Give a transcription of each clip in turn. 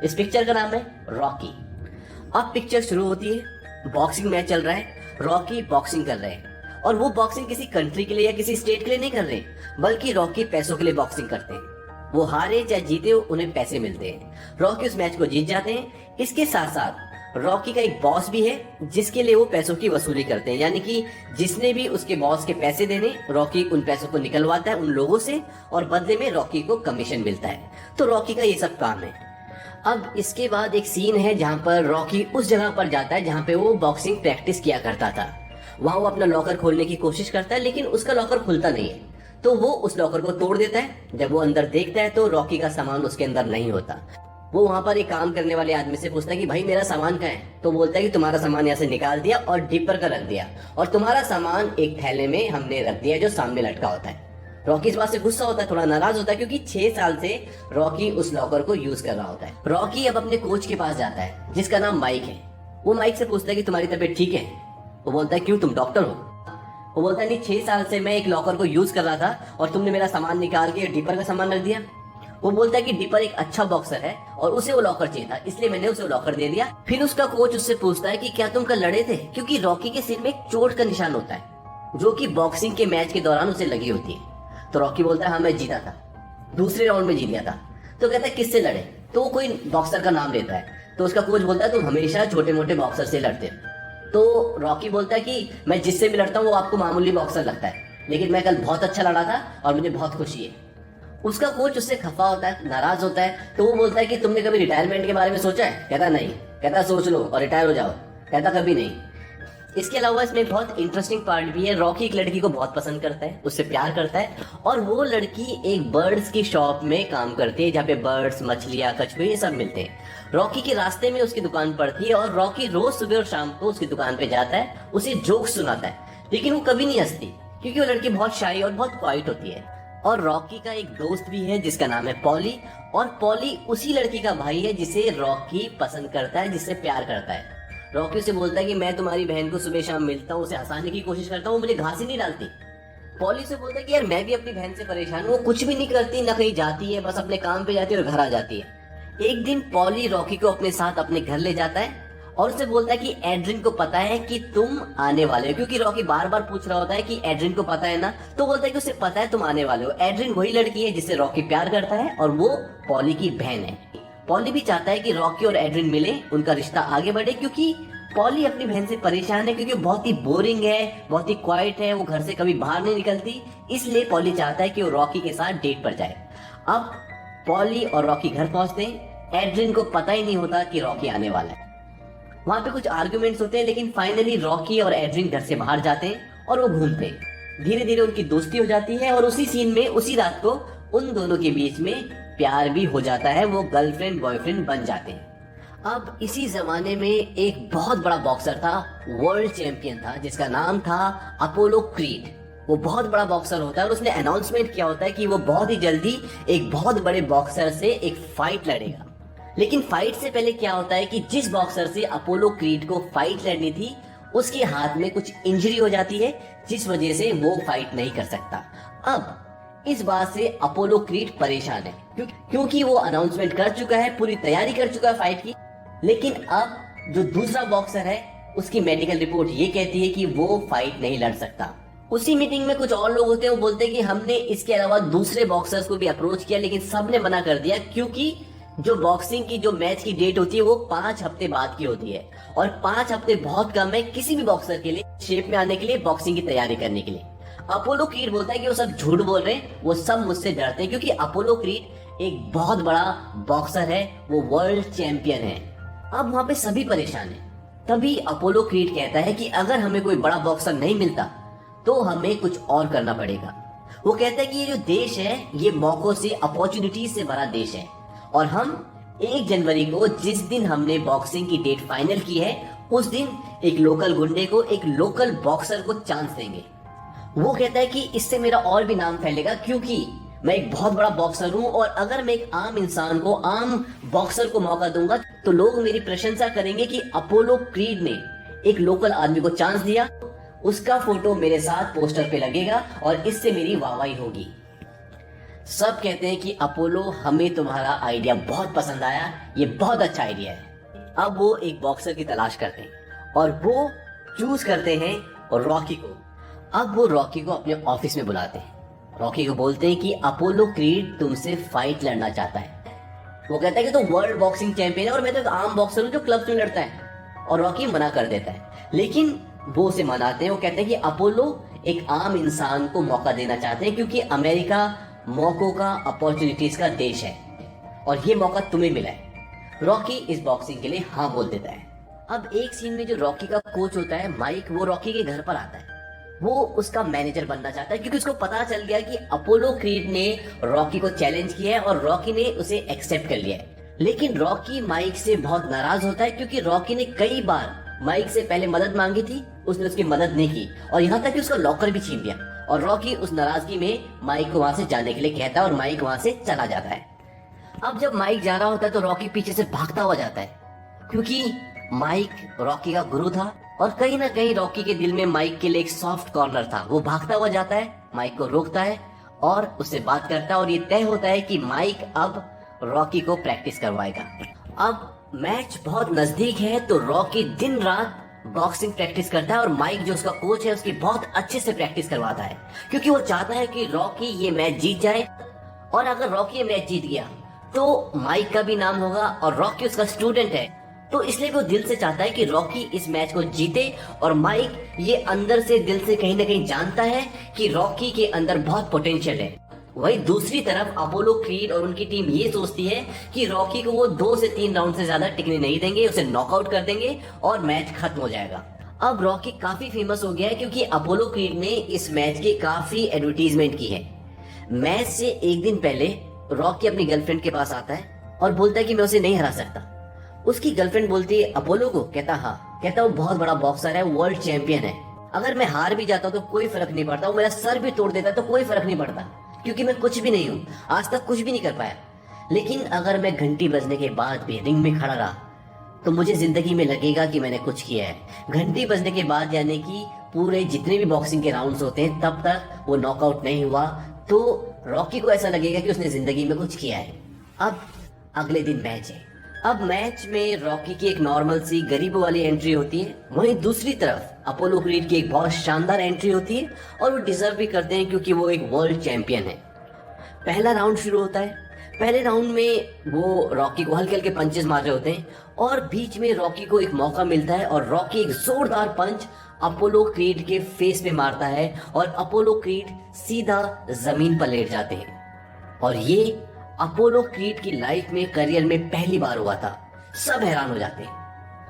इस पिक्चर का नाम है रॉकी। अब पिक्चर शुरू होती है, बॉक्सिंग मैच चल रहा है, रॉकी बॉक्सिंग कर रहे हैं और वो बॉक्सिंग किसी कंट्री के लिए या किसी स्टेट के लिए नहीं कर रहे, बल्कि रॉकी पैसों के लिए बॉक्सिंग करते हैं। वो हारे चाहे जीते उन्हें पैसे मिलते हैं। रॉकी उस मैच को जीत जाते हैं। इसके साथ साथ रॉकी का एक बॉस भी है जिसके लिए वो पैसों की वसूली करते हैं, यानी कि जिसने भी उसके बॉस के पैसे देने, रॉकी उन पैसों को निकलवाता है उन लोगों से और बदले में रॉकी को कमीशन मिलता है। तो रॉकी का ये सब काम है। अब इसके बाद एक सीन है जहाँ पर रॉकी उस जगह पर जाता है जहाँ पे वो बॉक्सिंग प्रैक्टिस किया करता था। वहां वो अपना लॉकर खोलने की कोशिश करता है लेकिन उसका लॉकर खुलता नहीं है, तो वो उस लॉकर को तोड़ देता है। जब वो अंदर देखता है तो रॉकी का सामान उसके अंदर नहीं होता। वो वहां पर एक काम करने वाले आदमी से पूछता है कि भाई मेरा सामान कहाँ है, तो बोलता है कि तुम्हारा सामान यहाँ से निकाल दिया और डिपर का रख दिया और तुम्हारा सामान एक थैले में हमने रख दिया जो सामने लटका होता है। रॉकी इस बात से गुस्सा होता है, थोड़ा नाराज होता है क्योंकि 6 साल से रॉकी उस लॉकर को यूज कर रहा होता है। रॉकी अब अपने कोच के पास जाता है जिसका नाम माइक है। वो माइक से पूछता है कि तुम्हारी तबीयत ठीक है? वो बोलता है क्यों, तुम डॉक्टर हो? वो बोलता है नहीं, 6 साल से मैं एक लॉकर को यूज कर रहा था और तुमने मेरा सामान निकाल के डिपर का सामान रख दिया। वो बोलता है कि डिपर एक अच्छा बॉक्सर है और उसे वो लॉकर चाहिए था, इसलिए मैंने उसे लॉकर दे दिया। फिर उसका कोच उससे पूछता है कि क्या तुम कल लड़े थे, क्योंकि रॉकी के सिर में एक चोट का निशान होता है जो कि बॉक्सिंग के मैच के दौरान उसे लगी होती है। तो रॉकी बोलता है हाँ मैं जीता था, दूसरे राउंड में जीत गया था। तो कहता है किससे लड़े? तो वो कोई बॉक्सर का नाम लेता है। तो उसका कोच बोलता है तुम हमेशा छोटे मोटे बॉक्सर से लड़ते हो। तो रॉकी बोलता है कि मैं जिससे भी लड़ता हूँ वो आपको मामूली बॉक्सर लगता है, लेकिन मैं कल बहुत अच्छा लड़ा था और मुझे बहुत खुशी है। उसका कोच उससे खफा होता है, नाराज होता है। तो वो बोलता है कि तुमने कभी रिटायरमेंट के बारे में सोचा है? कहता नहीं। कहता सोच लो और रिटायर हो जाओ। कहता कभी नहीं। इसके अलावा इसमें बहुत इंटरेस्टिंग पार्ट भी है। रॉकी एक लड़की को बहुत पसंद करता है, उससे प्यार करता है और वो लड़की एक बर्ड्स की शॉप में काम करती है जहाँ पे बर्ड्स, मछलियाँ, कछुए ये सब मिलते हैं। रॉकी के रास्ते में उसकी दुकान पड़ती है और रॉकी रोज सुबह और शाम को उसकी दुकान पे जाता है, उसे जोक्स सुनाता है, लेकिन वो कभी नहीं हंसती क्योंकि वो लड़की बहुत शाई और बहुत क्वाइट होती है। और रॉकी का एक दोस्त भी है जिसका नाम है पॉली, और पॉली उसी लड़की का भाई है जिसे रॉकी पसंद करता है, जिससे प्यार करता है। रॉकी से बोलता है कि मैं तुम्हारी बहन को सुबह शाम मिलता हूँ, उसे हंसाने की कोशिश करता हूँ, मुझे घास ही नहीं डालती। पॉली से बोलता है कि यार मैं भी अपनी बहन से परेशान हूँ, वो कुछ भी नहीं करती, ना कहीं जाती है, बस अपने काम पे जाती है और घर आ जाती है। एक दिन पॉली रॉकी को अपने साथ अपने घर ले जाता है और उसे बोलता है कि एड्रिन को पता है कि तुम आने वाले हो, क्योंकि रॉकी बार बार पूछ रहा होता है कि एड्रिन को पता है ना, तो बोलता है कि उसे पता है तुम आने वाले हो। एड्रिन वही लड़की है जिससे रॉकी प्यार करता है और वो पॉली की बहन है। पॉली भी चाहता है कि रॉकी और एड्रिन मिले, उनका रिश्ता आगे बढ़े, क्योंकि पॉली अपनी बहन से परेशान है क्योंकि बहुत ही बोरिंग है, बहुत ही क्वाइट है, वो घर से कभी बाहर नहीं निकलती। इसलिए पॉली चाहता है कि वो रॉकी के साथ डेट पर जाए। अब पॉली और रॉकी घर पहुंचते हैं। एड्रिन को पता ही नहीं होता कि रॉकी आने वाला है। वहां पे कुछ आर्गुमेंट्स होते हैं, लेकिन फाइनली रॉकी और एड्रिन घर से बाहर जाते हैं और वो घूमते हैं। धीरे धीरे उनकी दोस्ती हो जाती है और उसी सीन में उसी रात को उन दोनों के बीच में प्यार भी हो जाता है, वो गर्लफ्रेंड बॉयफ्रेंड बन जाते हैं। अब इसी जमाने में एक बहुत बड़ा बॉक्सर था, वर्ल्ड चैंपियन था, जिसका नाम था अपोलो क्रीड। वो बहुत बड़ा बॉक्सर होता है और उसने अनाउंसमेंट किया होता है कि वो बहुत ही जल्दी एक बहुत बड़े बॉक्सर से एक फाइट लड़ेगा। लेकिन फाइट से पहले क्या होता है कि जिस बॉक्सर से अपोलो क्रीड को फाइट लड़नी थी उसके हाथ में कुछ इंजरी हो जाती है, जिस वजह से वो फाइट नहीं कर सकता। अब इस बात से अपोलो क्रीड परेशान है क्योंकि वो अनाउंसमेंट कर चुका है, पूरी तैयारी कर चुका है फाइट की, लेकिन अब जो दूसरा बॉक्सर है उसकी मेडिकल रिपोर्ट ये कहती है कि वो फाइट नहीं लड़ सकता। उसी मीटिंग में कुछ और लोग होते हैं, वो बोलते हैं कि हमने इसके अलावा दूसरे बॉक्सर्स को भी अप्रोच किया लेकिन सबने मना कर दिया, क्योंकि जो बॉक्सिंग की जो मैच की डेट होती है वो 5 हफ्ते बाद की होती है और 5 हफ्ते बहुत कम है किसी भी बॉक्सर के लिए शेप में आने के लिए, बॉक्सिंग की तैयारी करने के लिए। अपोलो क्रीड बोलता है कि वो सब झूठ बोल रहे हैं, वो सब मुझसे डरते हैं, क्योंकि अपोलो क्रीड एक बहुत बड़ा बॉक्सर है, वो वर्ल्ड चैंपियन है। अब वहां पे सभी परेशान है। तभी अपोलो क्रीड कहता है कि अगर हमें कोई बड़ा बॉक्सर नहीं मिलता तो हमें कुछ और करना पड़ेगा। वो कहता है कि ये जो देश है ये मौकों से, अपॉर्चुनिटीज से भरा देश है और हम 1 जनवरी को जिस दिन हमने बॉक्सिंग की डेट फाइनल की है उस दिन एक लोकल गुंडे को, एक लोकल बॉक्सर को चांस देंगे। वो कहता है कि इससे मेरा और भी नाम फैलेगा, क्योंकि मैं एक बहुत बड़ा बॉक्सर हूं और अगर मैं एक आम इंसान को, आम बॉक्सर को मौका दूंगा तो लोग मेरी प्रशंसा करेंगे कि अपोलो क्रीड ने एक लोकल आदमी को चांस दिया, उसका फोटो मेरे साथ पोस्टर पे लगेगा और इससे मेरी वाहवाही होगी। सब कहते हैं कि अपोलो हमें तुम्हारा आइडिया बहुत पसंद आया, ये बहुत अच्छा आइडिया है। अब वो एक बॉक्सर की तलाश करते हैं और वो चूज करते हैं रॉकी को। अब वो रॉकी को अपने ऑफिस में बुलाते हैं। रॉकी को बोलते हैं कि अपोलो क्रीड तुमसे फाइट लड़ना चाहता है। वो कहता है कि तो वर्ल्ड बॉक्सिंग चैंपियन है और मैं तो एक आम बॉक्सर हूँ जो क्लब्स में लड़ता है। और रॉकी मना कर देता है, लेकिन वो उसे मनाते हैं। वो कहते हैं कि अपोलो एक आम इंसान को मौका देना चाहते हैं क्योंकि अमेरिका मौकों का, अपॉर्चुनिटीज का देश है और ये मौका तुम्हें मिला है। रॉकी इस बॉक्सिंग के लिए हाँ बोल देता है। अब एक सीन में जो रॉकी का कोच होता है माइक, वो रॉकी के घर पर आता है। वो उसका मैनेजर बनना चाहता है क्योंकि उसको पता चल गया कि अपोलो क्रीड ने रॉकी को चैलेंज किया है और रॉकी ने उसे एक्सेप्ट कर लिया है। लेकिन रॉकी माइक से बहुत नाराज होता है क्योंकि रॉकी ने कई बार माइक से पहले मदद मांगी थी, उसने उसकी मदद नहीं की और यहाँ तक कि उसका लॉकर भी छीन लिया। और रॉकी उस नाराजगी में माइक को वहां से जाने के लिए कहता है और माइक वहां से चला जाता है। अब जब माइक जा रहा होता है तो रॉकी पीछे से भागता हुआ जाता है क्योंकि माइक रॉकी का गुरु था और कहीं ना कहीं रॉकी के दिल में माइक के लिए एक सॉफ्ट कॉर्नर था। वो भागता हुआ जाता है, माइक को रोकता है और उससे बात करता है और ये तय होता है कि माइक अब रॉकी को प्रैक्टिस करवाएगा। अब मैच बहुत नजदीक है तो रॉकी दिन रात बॉक्सिंग प्रैक्टिस करता है और माइक जो उसका कोच है उसकी बहुत अच्छे से प्रैक्टिस करवाता है क्योंकि वो चाहता है कि रॉकी ये मैच जीत जाए। और अगर रॉकी ये मैच जीत गया तो माइक का भी नाम होगा और रॉकी उसका स्टूडेंट है, तो इसलिए वो दिल से चाहता है कि रॉकी इस मैच को जीते। और माइक ये अंदर से दिल से कहीं ना कहीं जानता है कि रॉकी के अंदर बहुत पोटेंशियल है। वही दूसरी तरफ अपोलो क्रीड और उनकी टीम ये सोचती है कि रॉकी को वो 2 से 3 राउंड से ज्यादा टिकने नहीं देंगे, उसे नॉकआउट कर देंगे और मैच खत्म हो जाएगा। अब रॉकी काफी फेमस हो गया है क्योंकि अपोलो क्रीड ने इस मैच की काफी एडवर्टीजमेंट की है। मैच से एक दिन पहले रॉकी अपनी गर्लफ्रेंड के पास आता है और बोलता है कि मैं उसे नहीं हरा सकता। उसकी गर्लफ्रेंड बोलती है अपोलो को, कहता हाँ, कहता वो बहुत बड़ा बॉक्सर है, वर्ल्ड चैंपियन है, अगर मैं हार भी जाता हूँ तो कोई फर्क नहीं पड़ता, वो मेरा सर भी तोड़ देता तो कोई फर्क नहीं पड़ता क्योंकि मैं कुछ भी नहीं हूँ, आज तक कुछ भी नहीं कर पाया। लेकिन अगर मैं घंटी बजने के बाद भी रिंग में खड़ा रहा तो मुझे जिंदगी में लगेगा कि मैंने कुछ किया है। घंटी बजने के बाद यानी कि पूरे जितने भी बॉक्सिंग के राउंड्स होते हैं तब तक वो नॉकआउट नहीं हुआ तो रॉकी को ऐसा लगेगा कि उसने जिंदगी में कुछ किया है। अब अगले दिन मैच है। अब मैच में रॉकी की एक नॉर्मल सी गरीबों वाली एंट्री होती है, वहीं दूसरी तरफ अपोलो क्रीड की एक बहुत शानदार एंट्री होती है और वो डिजर्व भी करते हैं क्योंकि वो एक वर्ल्ड चैंपियन है। पहला राउंड शुरू होता है। पहले राउंड में वो रॉकी को हल्के हल्के पंचेस मार रहे होते हैं और बीच में रॉकी को एक मौका मिलता है और रॉकी एक जोरदार पंच अपोलो क्रीड के फेस पे मारता है और अपोलो क्रीड सीधा जमीन पर लेट जाते हैं। और ये अपोलो क्रीड की लाइफ में, करियर में पहली बार हुआ था। सब हैरान हो जाते हैं।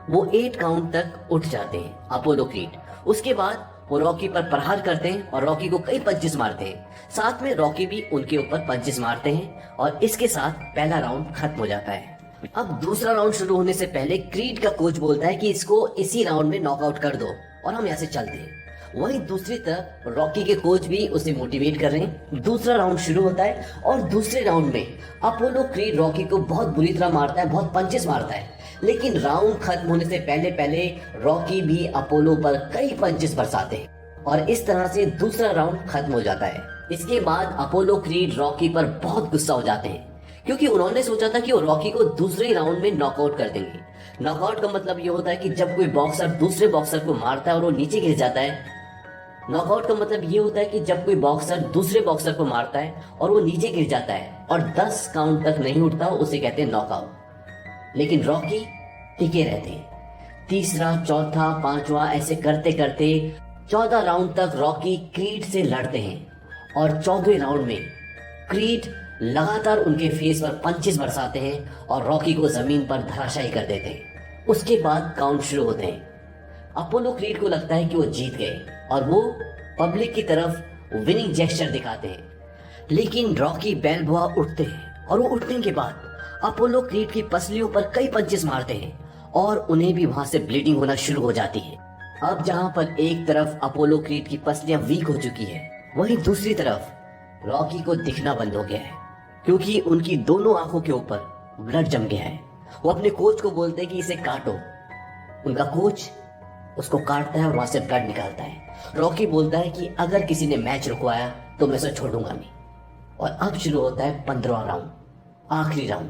वो 8 काउंट तक उठ जाते हैं अपोलो क्रीड। उसके बाद वो रॉकी पर प्रहार करते हैं और रॉकी को कई पंचेस मारते हैं। साथ में रॉकी भी उनके ऊपर पंचेस मारते हैं और इसके साथ पहला राउंड खत्म हो जाता है। अब दूसरा राउंड शुरू होने से पहले क्रीड का कोच बोलता है कि इसको इसी राउंड में नॉकआउट कर दो और हम यहाँ से चलते हैं। वहीं दूसरी तरफ रॉकी के कोच भी उसे मोटिवेट कर रहे हैं। दूसरा राउंड शुरू होता है और दूसरे राउंड में अपोलो क्रीड रॉकी को बहुत बुरी तरह मारता है, बहुत पंचेस मारता है। लेकिन राउंड खत्म होने से पहले पहले रॉकी भी अपोलो पर कई पंचेस बरसाते हैं और इस तरह से दूसरा राउंड खत्म हो जाता है। इसके बाद अपोलो क्रीड रॉकी पर बहुत गुस्सा हो जाते हैं क्योंकि उन्होंने सोचा था कि वो रॉकी को दूसरे राउंड में नॉकआउट कर देंगे। नॉकआउट का मतलब ये होता है कि जब कोई बॉक्सर दूसरे बॉक्सर को मारता है और वो नीचे गिर जाता है। नॉकआउट का मतलब ये होता है कि जब कोई बॉक्सर दूसरे बॉक्सर को मारता है और वो नीचे गिर जाता है और 10 काउंट तक नहीं उठता, उसे कहते हैं नॉकआउट। लेकिन रॉकी टिके रहते हैं। तीसरा, चौथा, पांचवा ऐसे करते करते 14 राउंड तक रॉकी क्रीड से लड़ते हैं और 14वें राउंड में क्रीड लगातार उनके फेस पर पंचेस बरसाते हैं और रॉकी को जमीन पर धराशायी कर देते हैं। उसके बाद काउंट शुरू होते हैं। अपोलो क्रीड को लगता है कि वो जीत गए और वो पब्लिक की तरफ विनिंग जेस्चर दिखाते हैं। लेकिन रॉकी बैल्बोआ उठते हैं और वो उठने के बाद अपोलो क्रीड की पसलियों पर कई पंचेस मारते हैं और उन्हें भी वहां से ब्लीडिंग होना शुरू हो जाती है। अब जहां पर एक तरफ अपोलो क्रीड की पसलियां वीक हो चुकी है, वहीं दूसरी तरफ रॉकी को दिखना बंद हो गया है क्योंकि उनकी दोनों आंखों के ऊपर ब्लड जम गया है। वो अपने कोच को बोलते हैं कि इसे काटो। उनका कोच उसको काटता है और वहां से ब्लड निकालता है। रॉकी बोलता है कि अगर किसी ने मैच रुकवाया तो मैं उसे छोड़ूंगा नहीं। और अब शुरू होता है 15वां राउंड, आखिरी राउंड।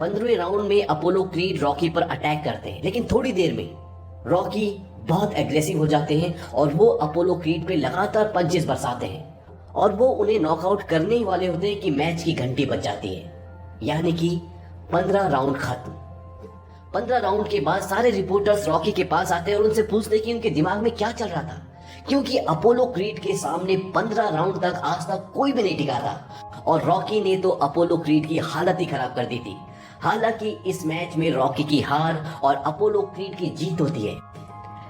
15वें राउंड में अपोलो क्रीड रॉकी पर अटैक करते हैं, लेकिन थोड़ी देर में रॉकी बहुत एग्रेसिव हो जाते हैं और वो अपोलो क्रीड पे लगातार पंचेस बरसाते हैं और वो उन्हें नॉकआउट करने ही वाले होते हैं कि मैच की घंटी बज जाती है, यानी कि 15 राउंड खत्म। 15 राउंड के बाद सारे रिपोर्टर्स रॉकी के पास आते हैं और उनसे पूछते हैं कि उनके दिमाग में क्या चल रहा था, क्योंकि अपोलो क्रीड के सामने 15 राउंड तक आज तक कोई भी नहीं टिका था और रॉकी ने तो अपोलो क्रीड की हालत ही खराब कर दी थी। हालांकि इस मैच में रॉकी की हार और अपोलो क्रीड की जीत होती है,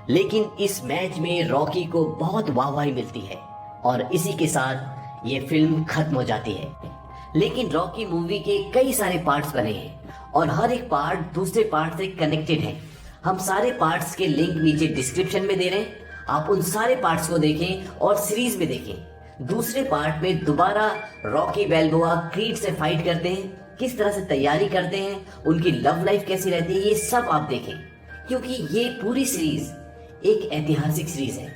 लेकिन इस मैच में रॉकी को बहुत वाहवाही मिलती है और इसी के साथ ये फिल्म खत्म हो जाती है। लेकिन रॉकी मूवी के कई सारे पार्ट्स बने हैं और हर एक पार्ट दूसरे पार्ट से कनेक्टेड है। हम सारे पार्ट्स के लिंक नीचे डिस्क्रिप्शन में दे रहे हैं, आप उन सारे पार्ट्स को देखें और सीरीज में देखें। दूसरे पार्ट में दोबारा रॉकी बैल्बोआ क्रीड से फाइट करते हैं, किस तरह से तैयारी करते हैं, उनकी लव लाइफ कैसी रहती है, ये सब आप देखें, क्योंकि ये पूरी सीरीज एक ऐतिहासिक सीरीज है।